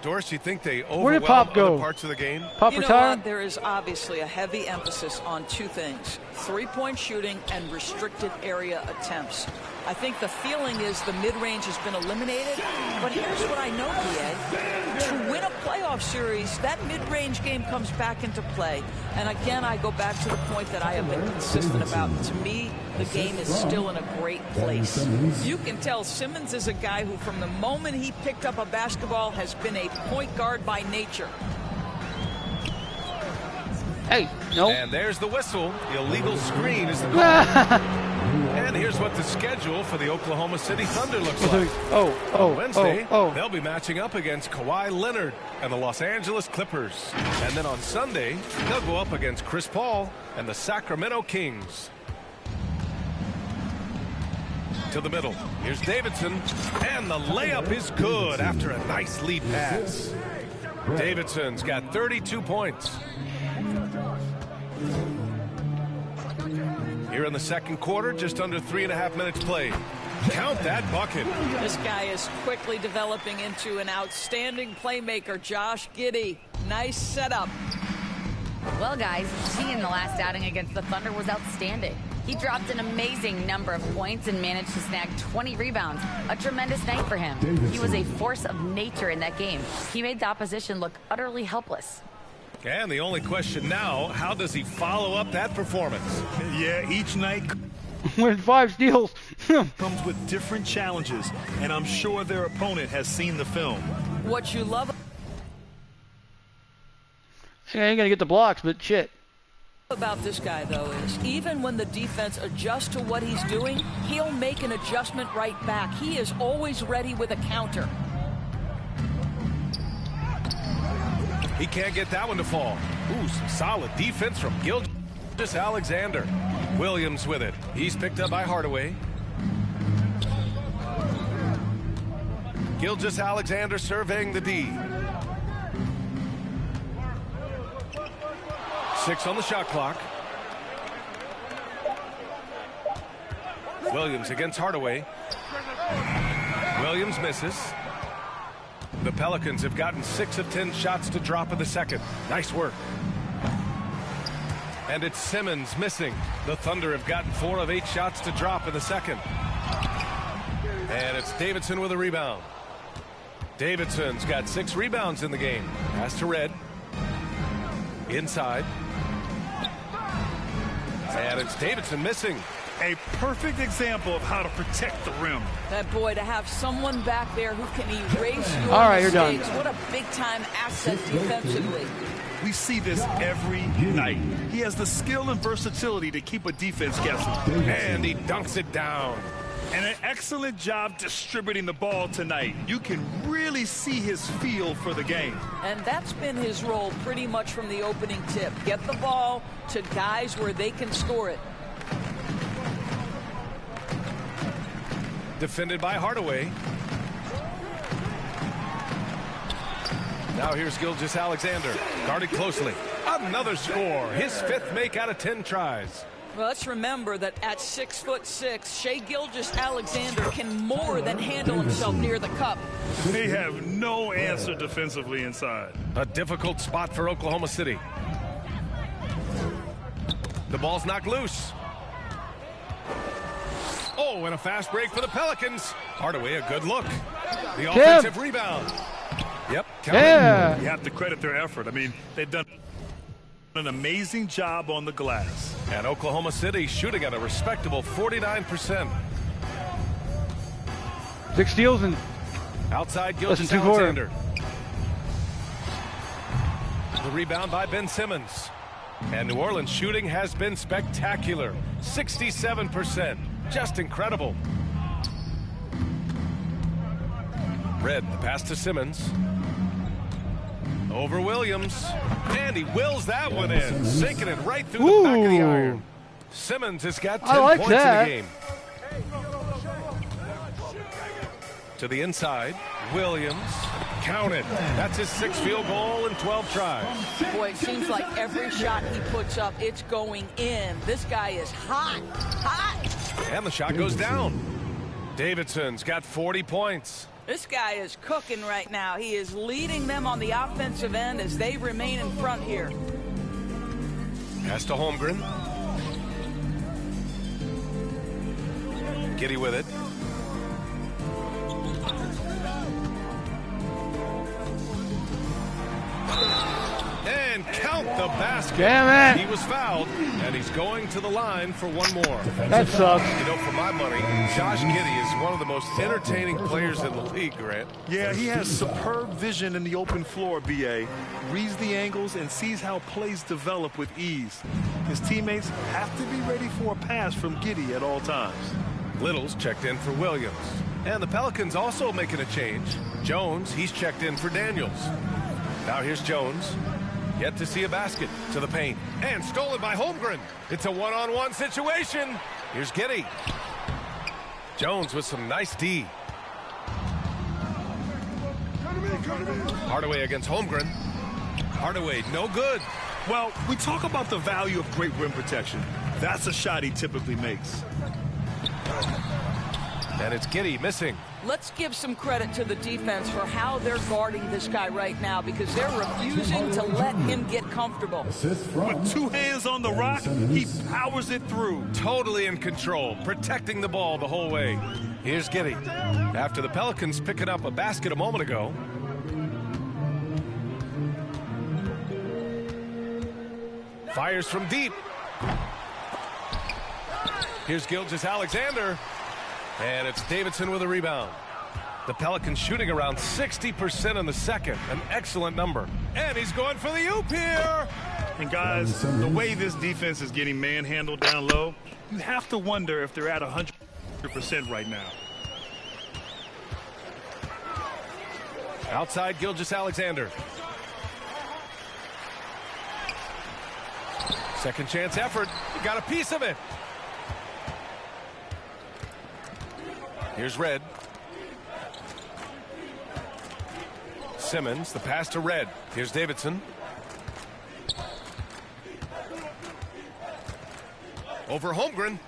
Doris, you think they Where did overwhelm Pop go? other parts of the game? Pop You know retired? what? There is obviously a heavy emphasis on 2 things: 3-point shooting and restricted area attempts. I think the feeling is the mid-range has been eliminated, but here's what I know, B.A. To win a playoff series, that mid-range game comes back into play. And again, I go back to the point that I have been consistent about. To me, the game is still in a great place. You can tell Simmons is a guy who, from the moment he picked up a basketball, has been a point guard by nature. Hey, no. And there's the whistle. The illegal screen is the call. And here's what the schedule for the Oklahoma City Thunder looks like. On Wednesday, they'll be matching up against Kawhi Leonard and the Los Angeles Clippers. And then on Sunday, they'll go up against Chris Paul and the Sacramento Kings. To the middle. Here's Davidson. And the layup is good after a nice lead pass. Davidson's got 32 points. Here in the second quarter, just under 3.5 minutes played. Count that bucket. This guy is quickly developing into an outstanding playmaker, Josh Giddey. Nice setup. Well, guys, G in the last outing against the Thunder was outstanding. He dropped an amazing number of points and managed to snag 20 rebounds. A tremendous night for him. He was a force of nature in that game. He made the opposition look utterly helpless. And the only question now, how does he follow up that performance? Yeah, each night with 5 steals. comes with different challenges, and I'm sure their opponent has seen the film. What you love I ain't gonna get the blocks, but shit. about this guy, though, is even when the defense adjusts to what he's doing, he'll make an adjustment right back. He is always ready with a counter. He can't get that one to fall. Ooh, some solid defense from Gilgeous-Alexander. Williams with it. He's picked up by Hardaway. Gilgeous-Alexander surveying the D. 6 on the shot clock. Williams against Hardaway. Williams misses. The Pelicans have gotten 6 of 10 shots to drop in the second. Nice work. And it's Simmons missing. The Thunder have gotten 4 of 8 shots to drop in the second. And it's Davidson with a rebound. Davidson's got 6 rebounds in the game. Pass to Red. Inside. And it's Davidson missing. A perfect example of how to protect the rim. That boy, to have someone back there who can erase your All right, you're done. mistakes. What a big-time asset defensively. We see this every night. He has the skill and versatility to keep a defense guessing. And he dunks it down. And an excellent job distributing the ball tonight. You can really see his feel for the game. And that's been his role pretty much from the opening tip. Get the ball to guys where they can score it. Defended by Hardaway. Now here's Gilgeous-Alexander. Guarded closely. Another score. His 5th make out of 10 tries. Well, let's remember that at 6'6", Shai Gilgeous-Alexander can more than handle himself near the cup. They have no answer defensively inside. A difficult spot for Oklahoma City. The ball's knocked loose. Oh, and a fast break for the Pelicans. Hardaway, a good look. The offensive rebound. Yep. Yeah. You have to credit their effort. I mean, they've done an amazing job on the glass. And Oklahoma City shooting at a respectable 49%. 6 steals and outside Gilgeous-Alexander. The rebound by Ben Simmons. And New Orleans shooting has been spectacular. 67%. Just incredible. Red, the pass to Simmons. Over Williams. And he wills that one in. Sinking it right through the back of the iron. Simmons has got 10 points in the game. To the inside. Williams. Counted. That's his 6th field goal in 12 tries. Boy, it seems like every shot he puts up, it's going in. This guy is hot. Hot. And the shot goes down. Davidson's got 40 points. This guy is cooking right now. He is leading them on the offensive end as they remain in front here. Pass to Holmgren. Giddey with it. And count the basket. Damn it. He was fouled, and he's going to the line for one more. That sucks. You know, for my money, Josh Giddey is one of the most entertaining players in the league, Grant. Yeah, he has superb vision in the open floor, B.A. Reads the angles and sees how plays develop with ease. His teammates have to be ready for a pass from Giddey at all times. Little's checked in for Williams. And the Pelicans also making a change. Jones, he's checked in for Daniels. Now here's Jones. Yet to see a basket to the paint. And stolen by Holmgren. It's a one-on-one situation. Here's Giddey. Jones with some nice D. Hardaway against Holmgren. Hardaway, no good. Well, we talk about the value of great rim protection. That's a shot he typically makes. And it's Giddey missing. Let's give some credit to the defense for how they're guarding this guy right now because they're refusing to let him get comfortable. With 2 hands on the rock, he powers it through. Totally in control, protecting the ball the whole way. Here's Giddey. After the Pelicans picking up a basket a moment ago. Fires from deep. Here's Gilgeous-Alexander. And it's Davidson with a rebound. The Pelicans shooting around 60% in the second. An excellent number. And he's going for the oop here. And guys, the way this defense is getting manhandled down low, you have to wonder if they're at 100% right now. Outside Gilgeous-Alexander. Second chance effort. He got a piece of it. Here's Red. Simmons, the pass to Red. Here's Davidson. Over Holmgren.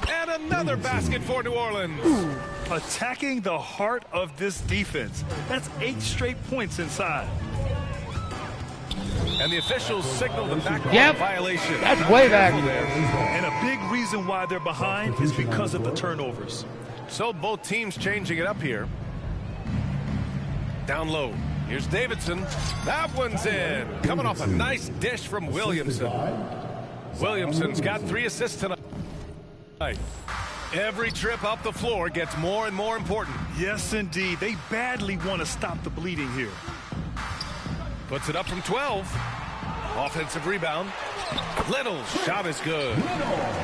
And another basket for New Orleans. Ooh, attacking the heart of this defense. That's 8 straight points inside. And the officials signal the backcourt violation. That's way back. And a big reason why they're behind is because of the turnovers. So both teams changing it up here. Down low. Here's Davidson. That one's in. Coming off a nice dish from Williamson. Williamson's got 3 assists tonight. Every trip up the floor gets more and more important. Yes, indeed. They badly want to stop the bleeding here. Puts it up from 12. Offensive rebound. Little's shot is good.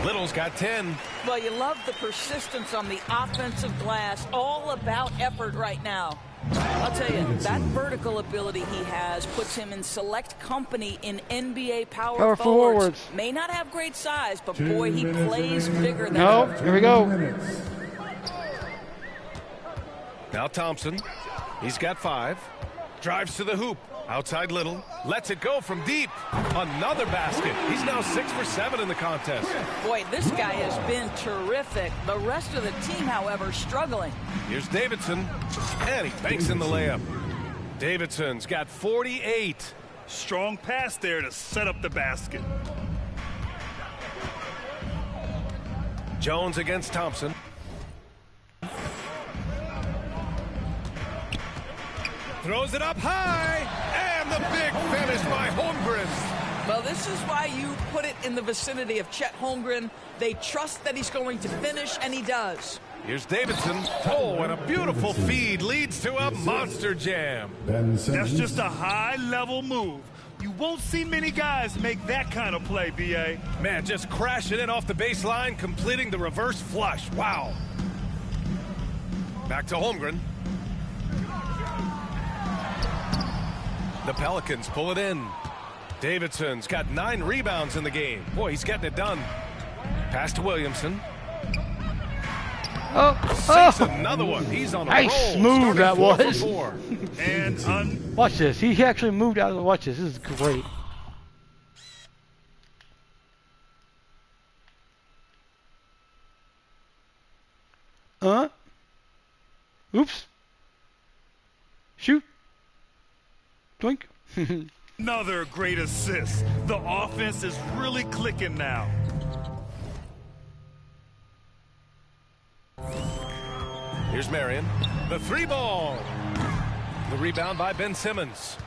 Little's got 10. Well, you love the persistence on the offensive glass. All about effort right now. I'll tell you, that vertical ability he has puts him in select company in NBA power forwards. May not have great size, but boy, he plays bigger than ever. Here we go. Now Thompson. He's got 5. Drives to the hoop. Outside Little. Lets it go from deep. Another basket. He's now 6 for 7 in the contest. Boy, this guy has been terrific. The rest of the team, however, struggling. Here's Davidson. And he banks in the layup. Davidson's got 48. Strong pass there to set up the basket. Jones against Thompson. Throws it up high, and the big finish by Holmgren. Well, this is why you put it in the vicinity of Chet Holmgren. They trust that he's going to finish, and he does. Here's Davidson. Oh, and a beautiful feed leads to a monster jam. That's just a high-level move. You won't see many guys make that kind of play, B.A. Man, just crashing in off the baseline, completing the reverse flush. Wow. Back to Holmgren. The Pelicans pull it in. Davidson's got 9 rebounds in the game. Boy, he's getting it done. Pass to Williamson. Sinks another one. He's on a nice roll. Move that was. And watch this. He actually moved out of the. Watch this. This is great. Oops. Shoot. Twink. another great assist. The offense is really clicking now. Here's Marion. The 3-ball. The rebound by Ben Simmons.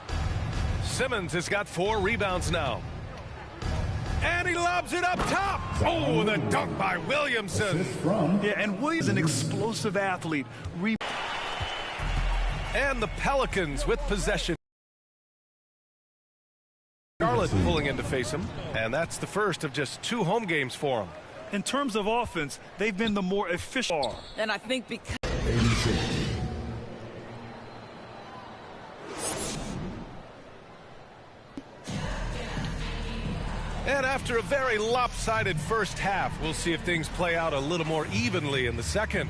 Simmons has got 4 rebounds now. And he lobs it up top. Oh, the dunk by Williamson. Yeah, and Williams is an explosive athlete. And the Pelicans with possession. Charlotte pulling in to face him. And that's the first of just 2 home games for him. In terms of offense, they've been the more efficient. And I think because... And after a very lopsided first half, we'll see if things play out a little more evenly in the second.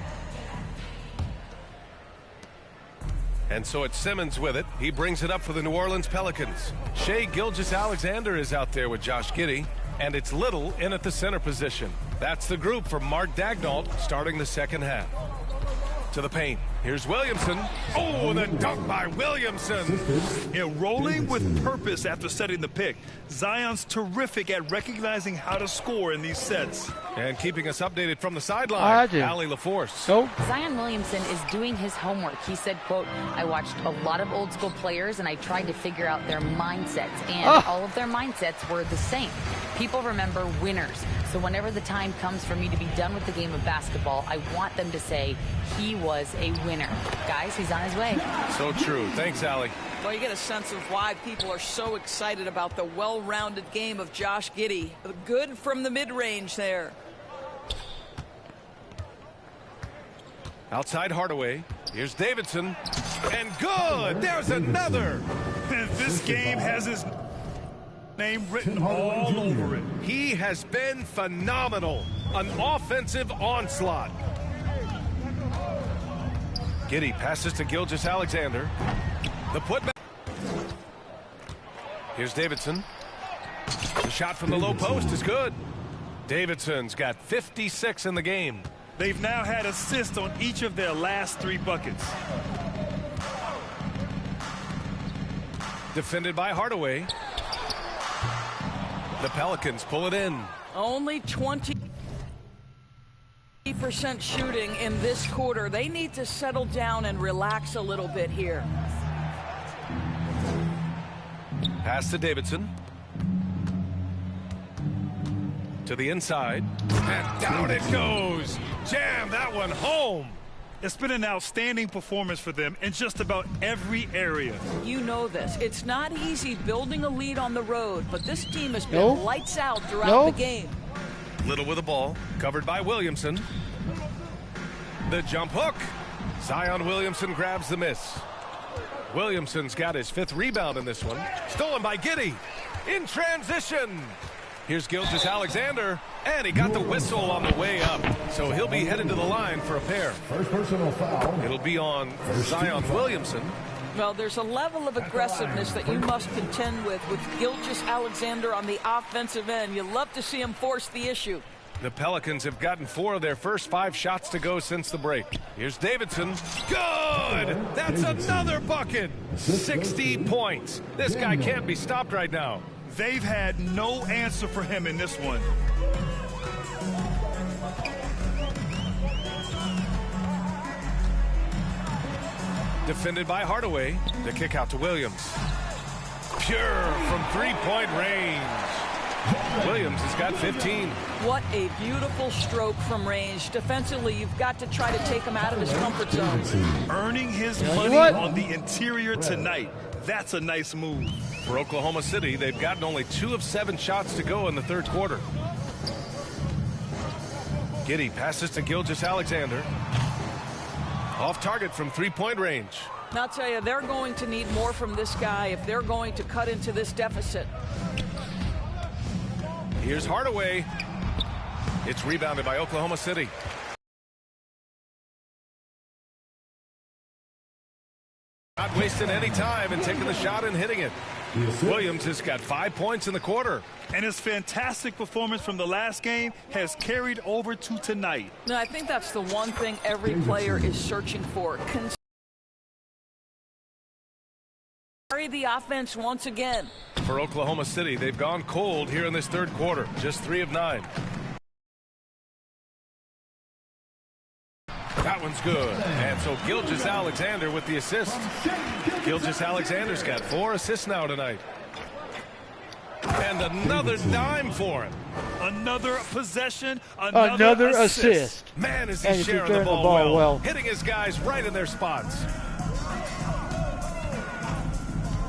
And so it's Simmons with it. He brings it up for the New Orleans Pelicans. Shai Gilgeous-Alexander is out there with Josh Giddey. And it's Little in at the center position. That's the group for Mark Daigneault starting the second half. To the paint. Here's Williamson. Oh, the dunk by Williamson. Yeah, rolling with purpose after setting the pick. Zion's terrific at recognizing how to score in these sets. And keeping us updated from the sideline, Allie LaForce. Zion Williamson is doing his homework. He said, quote, I watched a lot of old school players and I tried to figure out their mindsets. And all of their mindsets were the same. People remember winners. So whenever the time comes for me to be done with the game of basketball, I want them to say he was a winner. Guys, he's on his way. So true. Thanks, Allie. Well, you get a sense of why people are so excited about the well-rounded game of Josh Giddey. Good from the mid-range there. Outside Hardaway. Here's Davidson. And good! There's another! And this game has his name written all over it. He has been phenomenal. An offensive onslaught. Giddey passes to Gilgeous-Alexander. The putback. Here's Davidson. The shot from the low post is good. Davidson's got 56 in the game. They've now had assists on each of their last 3 buckets. Defended by Hardaway. The Pelicans pull it in. Only 20% shooting in this quarter. They need to settle down and relax a little bit here. Pass to Davidson. To the inside. And down it goes. Jam that one home. It's been an outstanding performance for them in just about every area. You know this. It's not easy building a lead on the road, but this team has been lights out throughout the game. Little with the ball. Covered by Williamson. The jump hook. Zion Williamson grabs the miss. Williamson's got his 5th rebound in this one. Stolen by Giddey. In transition. Here's Gilgeous-Alexander, and he got the whistle on the way up. So he'll be headed to the line for a pair. First personal foul. It'll be on Zion Williamson. Well, there's a level of aggressiveness that you must contend with Gilgeous-Alexander on the offensive end. You love to see him force the issue. The Pelicans have gotten 4 of their first 5 shots to go since the break. Here's Davidson. Good! That's another bucket! 60 points. This guy can't be stopped right now. They've had no answer for him in this one. Defended by Hardaway. The kick out to Williams. Pure from three-point range. Williams has got 15. What a beautiful stroke from range. Defensively, you've got to try to take him out of his comfort zone. Earning his money on the interior tonight. That's a nice move. For Oklahoma City, they've gotten only 2 of 7 shots to go in the third quarter. Giddey passes to Gilgeous-Alexander. Off target from three-point range. I'll tell you, they're going to need more from this guy if they're going to cut into this deficit. Here's Hardaway. It's rebounded by Oklahoma City. Not wasting any time and taking the shot and hitting it. Williams has got 5 points in the quarter. And his fantastic performance from the last game has carried over to tonight. No, I think that's the one thing every player is searching for. Carry the offense once again. For Oklahoma City, they've gone cold here in this third quarter. Just 3 of 9. That one's good. And so Gilgeous-Alexander with the assist. Gilgeous-Alexander's got 4 assists now tonight. And another dime for him. Another possession, another assist. Man, is he sharing the ball well. Hitting his guys right in their spots.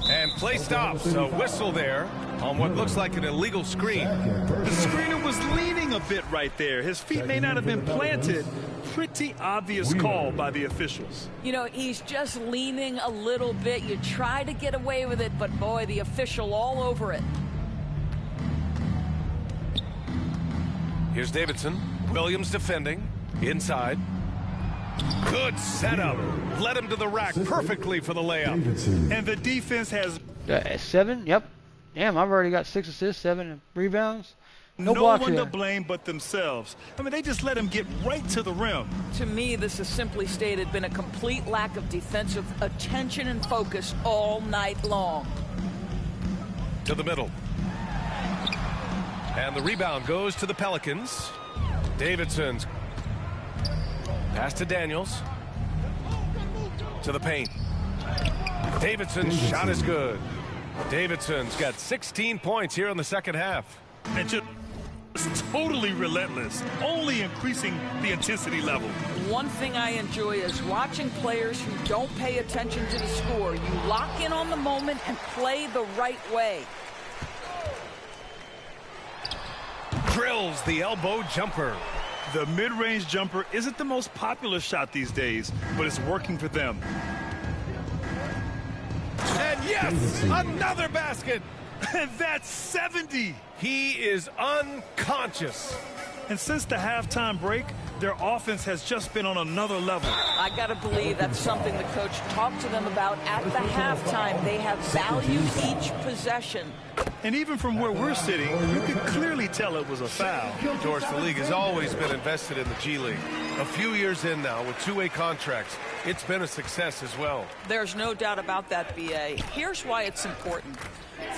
And play stops. A whistle there on what looks like an illegal screen. The screener was leaning a bit right there. His feet may not have been planted. Pretty obvious call by the officials. You know, he's just leaning a little bit. You try to get away with it, but boy, the official all over it. Here's Davidson. Williams defending. Inside. Good setup. Led him to the rack perfectly for the layup. And the defense has 7. Yep. Damn, I've already got 6 assists, 7 rebounds. No one here. to blame but themselves. I mean, they just let him get right to the rim. To me, this has simply stated been a complete lack of defensive attention and focus all night long. To the middle. And the rebound goes to the Pelicans. Davidson's pass to Daniels. To the paint. Davidson's shot is good. Davidson's got 16 points here in the second half. And just totally relentless, only increasing the intensity level. One thing I enjoy is watching players who don't pay attention to the score. You lock in on the moment and play the right way. Drills the elbow jumper. The mid-range jumper isn't the most popular shot these days, but it's working for them. And yes, another basket. And that's 70. He is unconscious. And since the halftime break, their offense has just been on another level. I got to believe that's something the coach talked to them about at the halftime. They have valued each possession. And even from where we're sitting, you can clearly tell it was a foul. George, the league has always been invested in the G League. A few years in now with 2-way contracts, it's been a success as well. There's no doubt about that, B.A. Here's why it's important.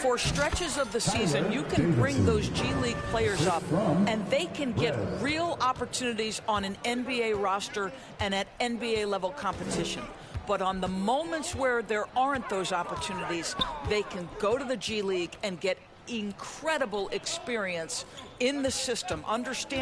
For stretches of the season, you can bring those G League players up, and they can get real opportunities on an NBA roster and at NBA level competition. But on the moments where there aren't those opportunities, they can go to the G League and get incredible experience in the system, understand